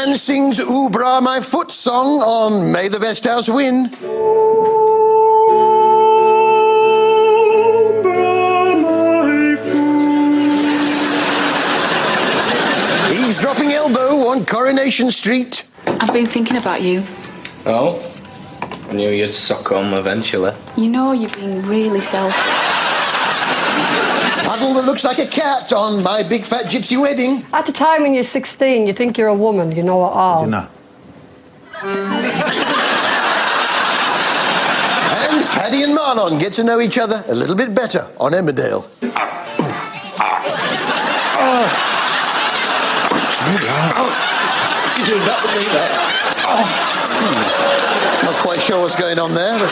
and sings Ooh Bra My Foot song on May the Best House Win. Eavesdropping elbow on Coronation Street. I've been thinking about you. Oh? I knew you'd succumb eventually. You know you're being really selfish. Puddle that looks like a cat on My Big Fat Gypsy Wedding. At the time when you're 16, you think you're a woman, you know it all. You know. And Paddy and Marlon get to know each other a little bit better on Emmerdale. You're doing that with me, that. Not quite sure what's going on there, but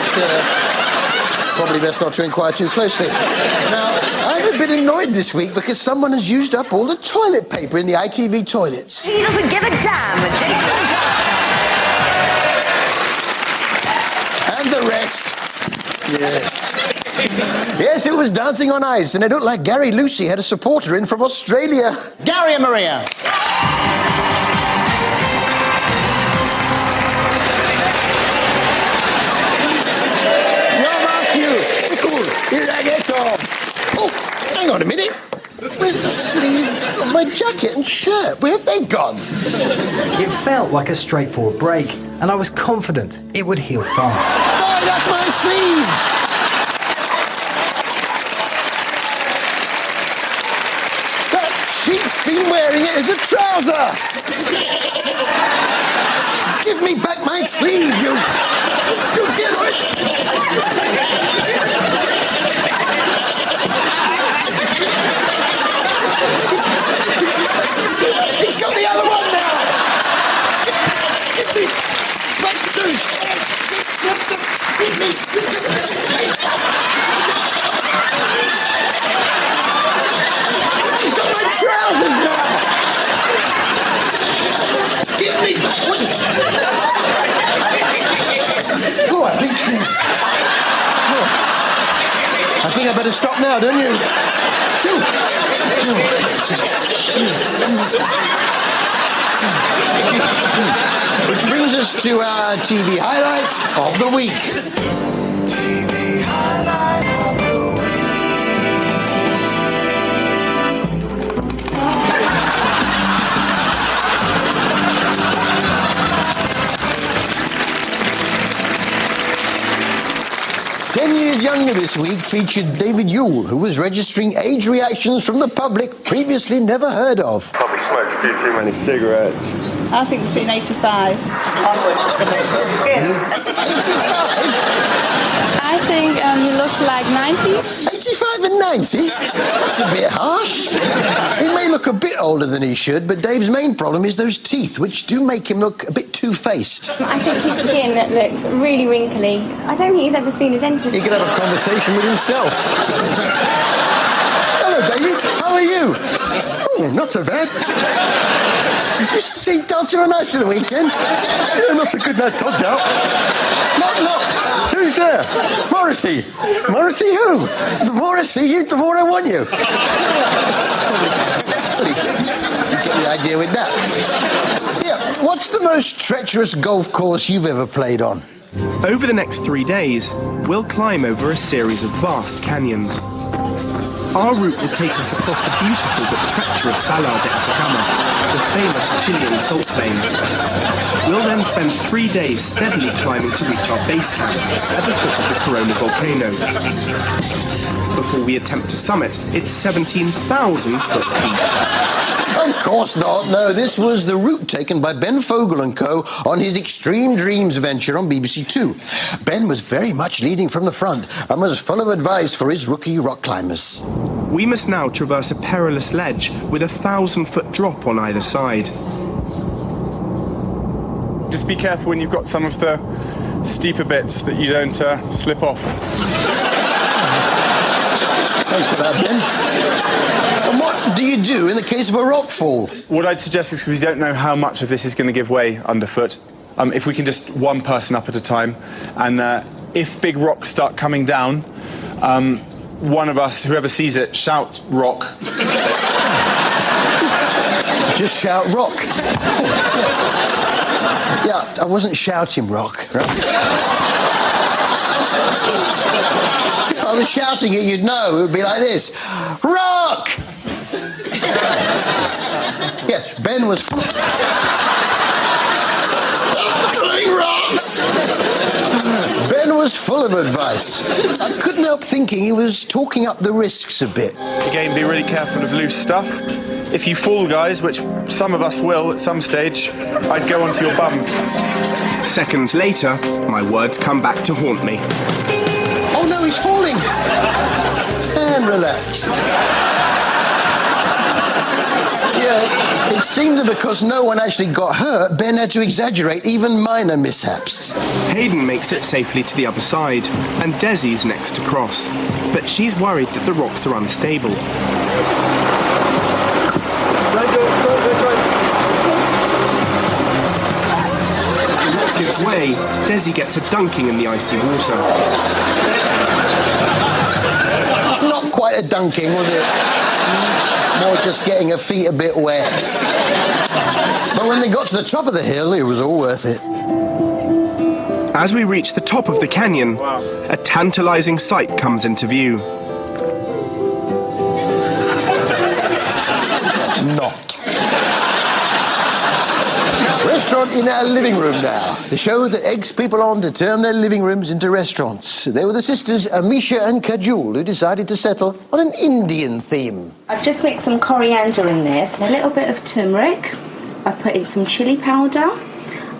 probably best not to inquire too closely. Now, I'm a bit annoyed this week because someone has used up all the toilet paper in the ITV toilets. He doesn't give a damn, Jason. And the rest. Yes. Yes, it was Dancing on Ice, and it looked like Gary Lucy had a supporter in from Australia. Gary and Maria. Oh, hang on a minute. Where's the sleeve of my jacket and shirt? Where have they gone? It felt like a straightforward break, and I was confident it would heal fast. Oh, that's my sleeve! That sheep's been wearing it as a trouser! Give me back my sleeve, you get it! He's got the other one now! Give me back those... Give me... He's got my trousers now! Give me back... Oh, I think I better stop now, don't you? Shoot! Which brings us to our TV highlight of the week. TV highlight of the week. 10 years younger this week featured David Yule, who was registering age reactions from the public previously never heard of. Probably smoked a few too many cigarettes. I think between 85. 85? I think he looks like 90. 85 and 90? That's a bit harsh. He may look a bit older than he should, but Dave's main problem is those teeth, which do make him look a bit two-faced. I think his skin looks really wrinkly. I don't think he's ever seen a dentist. He could have a conversation with himself. Hello, David. How are you? Oh, not so bad. You see Dancing on Ice at the weekend? Yeah, not so good, no, Todd's out. No. Who's there? Morrissey. Morrissey who? The more I see you, the more I want you. You get the idea with that. Yeah, what's the most treacherous golf course you've ever played on? Over the next 3 days, we'll climb over a series of vast canyons. Our route will take us across the beautiful but treacherous Salar de Atacama, the famous Chilean salt plains. We'll then spend 3 days steadily climbing to reach our base camp at the foot of the Corona volcano. Before we attempt to summit its 17,000 foot peak. Of course not. No, this was the route taken by Ben Fogle and co. on his Extreme Dreams venture on BBC Two. Ben was very much leading from the front and was full of advice for his rookie rock climbers. We must now traverse a perilous ledge with a 1,000-foot drop on either side. Just be careful when you've got some of the steeper bits that you don't slip off. Thanks for that, Ben. And what do you do in the case of a rock fall? What I'd suggest is, because we don't know how much of this is going to give way underfoot, if we can just one person up at a time, and if big rocks start coming down, one of us, whoever sees it, shout rock. Just shout rock. Yeah, I wasn't shouting rock, right? If I was shouting it, you'd know. It would be like this. Rock! Yes, Ben was... Stop doing rocks! Ben was full of advice. I couldn't help thinking he was talking up the risks a bit. Again, be really careful of loose stuff. If you fall, guys, which some of us will at some stage, I'd go onto your bum. Seconds later, my words come back to haunt me. Oh no, he's falling! And relax. Yeah, it seemed that because no one actually got hurt, Ben had to exaggerate even minor mishaps. Hayden makes it safely to the other side, and Desi's next to cross. But she's worried that the rocks are unstable. As the rock gives way, Desi gets a dunking in the icy water. Not quite a dunking, was it? More just getting her feet a bit wet. But when they got to the top of the hill, it was all worth it. As we reach the top of the canyon, a tantalizing sight comes into view. Not. Restaurant in our living room now. The show that eggs people on to turn their living rooms into restaurants. They were the sisters Amisha and Kajul who decided to settle on an Indian theme. I've just mixed some coriander in this, a little bit of turmeric. I've put in some chili powder.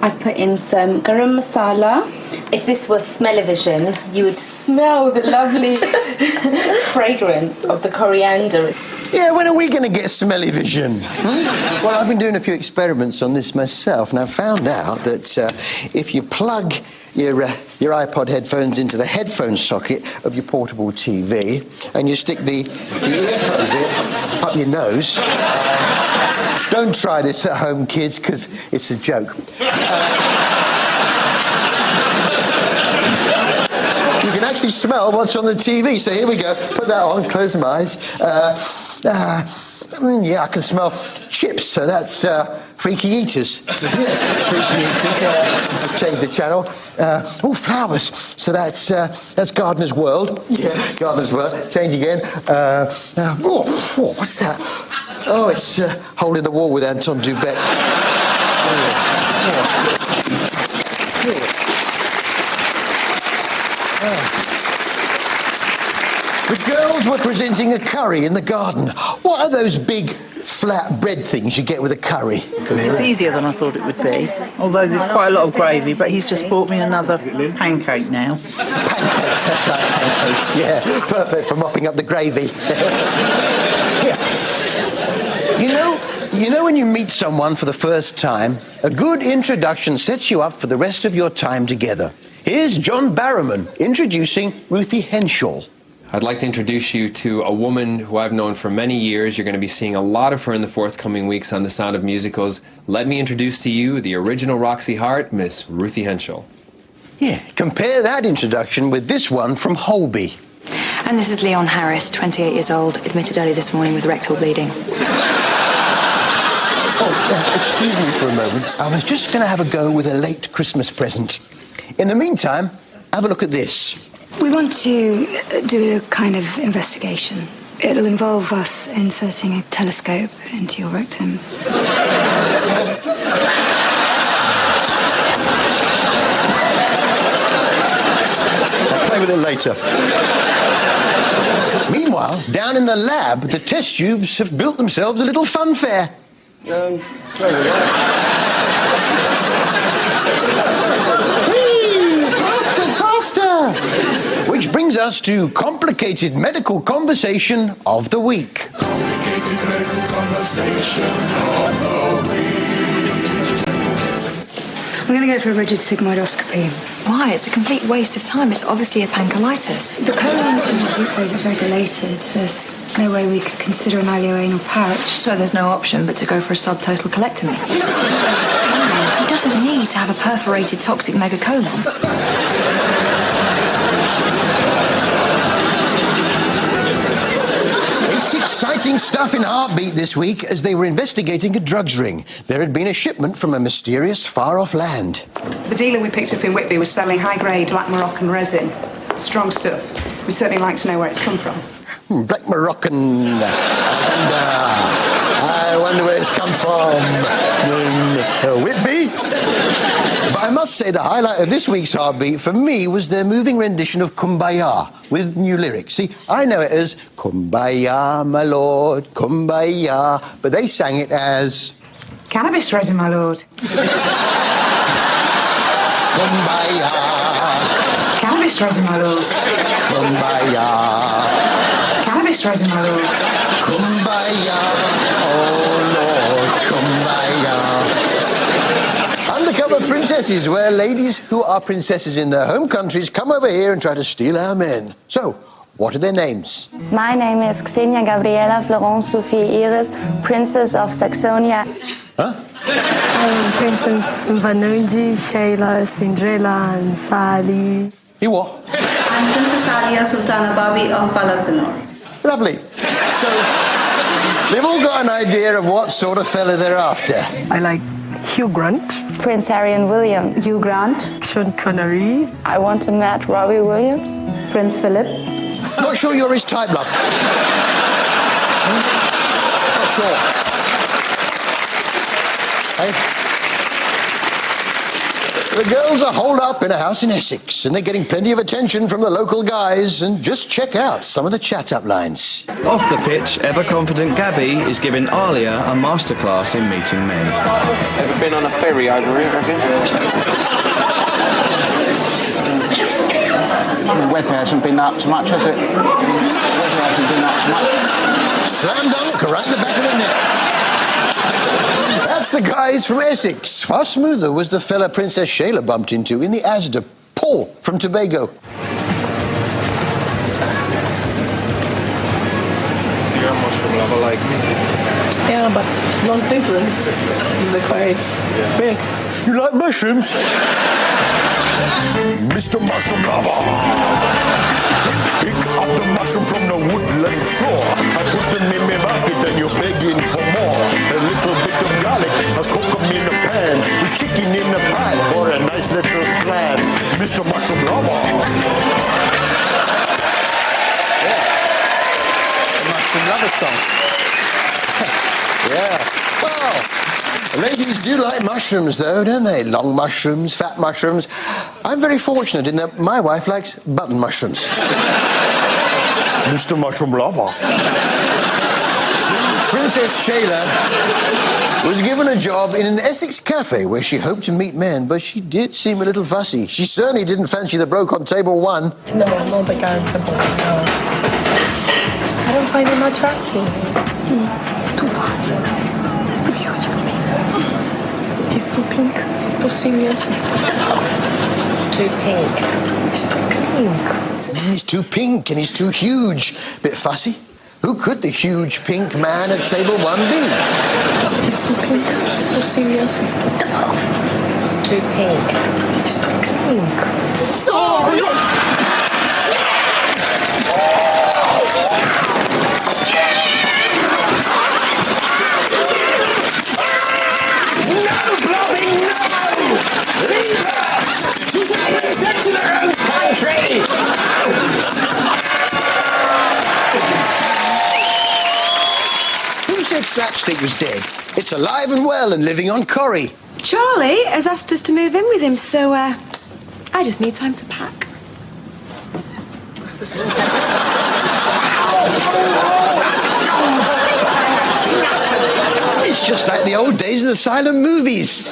I've put in some garam masala. If this was smell-o-vision, you would smell the lovely fragrance of the coriander. Yeah, when are we going to get smelly vision? Well, I've been doing a few experiments on this myself, and I found out that if you plug your iPod headphones into the headphone socket of your portable TV, and you stick the earphones in up your nose... Don't try this at home, kids, because it's a joke. You can actually smell what's on the TV. So here we go. Put that on, close my eyes. Yeah, I can smell chips, so that's Freaky Eaters. Yeah, Freaky Eaters. I'll change the channel. Flowers. So that's Gardener's World. Yeah, Gardener's World. Change again. What's that? Oh, it's Hole in the Wall with Anton Dubek. The girls were presenting a curry in the garden. What are those big, flat bread things you get with a curry? It's easier than I thought it would be, although there's quite a lot of gravy, but he's just bought me another pancake now. Pancakes, that's right, pancakes. Yeah, perfect for mopping up the gravy. You know when you meet someone for the first time, a good introduction sets you up for the rest of your time together. Here's John Barrowman introducing Ruthie Henshaw. I'd like to introduce you to a woman who I've known for many years. You're going to be seeing a lot of her in the forthcoming weeks on The Sound of Musicals. Let me introduce to you the original Roxy Hart, Miss Ruthie Henshaw. Yeah, compare that introduction with this one from Holby. And this is Leon Harris, 28 years old, admitted early this morning with rectal bleeding. Excuse me for a moment. I was just going to have a go with a late Christmas present. In the meantime, have a look at this. We want to do a kind of investigation. It'll involve us inserting a telescope into your rectum. I'll play with it later. Meanwhile, down in the lab, the test tubes have built themselves a little funfair. Faster! Which brings us to complicated medical conversation of the week. Complicated medical conversation of the week. I'm going to go for a rigid sigmoidoscopy. Why? It's a complete waste of time. It's obviously a pancolitis. The colon's in the acute phase is very dilated. There's no way we could consider an ileoanal pouch. So there's no option but to go for a subtotal colectomy. He doesn't need to have a perforated toxic megacolon. It's Exciting stuff in Heartbeat this week as they were investigating a drugs ring. There had been a shipment from a mysterious far-off land. The dealer we picked up in Whitby was selling high-grade black Moroccan resin. Strong stuff. We'd certainly like to know where it's come from. Black Moroccan. I wonder where it's come from. Whitby? But I must say the highlight of this week's Heartbeat for me was their moving rendition of Kumbaya with new lyrics. See, I know it as Kumbaya, my lord, Kumbaya, but they sang it as... Cannabis resin, my lord. Kumbaya. Cannabis resin, my lord. Kumbaya. Cannabis resin, my lord. Kumbaya. Oh, Lord, Kumbaya. Undercover princesses, where ladies who are princesses in their home countries come over here and try to steal our men. So, what are their names? My name is Xenia Gabriela Florence Sophie Iris, Princess of Saxonia. Huh? I'm Princess Vanuji, Shayla, Cinderella, and Sally. You what? I'm Princess Alia Sultana Babi of Balasinor. Lovely. So, they've all got an idea of what sort of fella they're after. I like Hugh Grant. Prince Harry and William. Hugh Grant. Sean Connery. I want to meet Robbie Williams. Prince Philip. Not sure you're his type, love. Not sure. Hey? The girls are holed up in a house in Essex, and they're getting plenty of attention from the local guys, and just check out some of the chat-up lines. Off the pitch, ever-confident Gabby is giving Alia a masterclass in meeting men. Ever been on a ferry over here, have you? The weather hasn't been up to much, has it? The weather hasn't been up to much. Slam dunk right in the back of the net. That's the guys from Essex. Far smoother was the fella Princess Shayla bumped into in the Asda. Paul from Tobago. So you're a mushroom lover like me? Yeah, but not this one. They're quite big. You like mushrooms? Mr. Mushroom Lover. Pick up the mushroom from the woodland floor. I put them in my basket and you're begging for more. A little bit of garlic, a cook 'em in a pan, with chicken in a pie, or a nice little flan. Mr. Mushroom Lover. Yeah. The Mushroom Lover song. Yeah. Well, ladies do like mushrooms, though, don't they? Long mushrooms, fat mushrooms. I'm very fortunate in that my wife likes button mushrooms. Mr. Mushroom Lover. Princess Shayla was given a job in an Essex cafe where she hoped to meet men, but she did seem a little fussy. She certainly didn't fancy the bloke on table 1. No, not the guy on table 1. I don't find him attractive. He's too fat. He's too huge for me. He's too pink. He's too serious. He's too tough. He's too pink. He's too pink. He's too pink and he's too huge. Bit fussy. Who could the huge pink man at table 1 be? He's too pink. He's too serious. He's too tough. He's too pink. He's too pink. Oh, no! No, Blobby, no! Leave her! She's having sex in her own country! Who said Slapstick was dead? It's alive and well and living on Corrie. Charlie has asked us to move in with him, so I just need time to pack. It's just like the old days of the silent movies.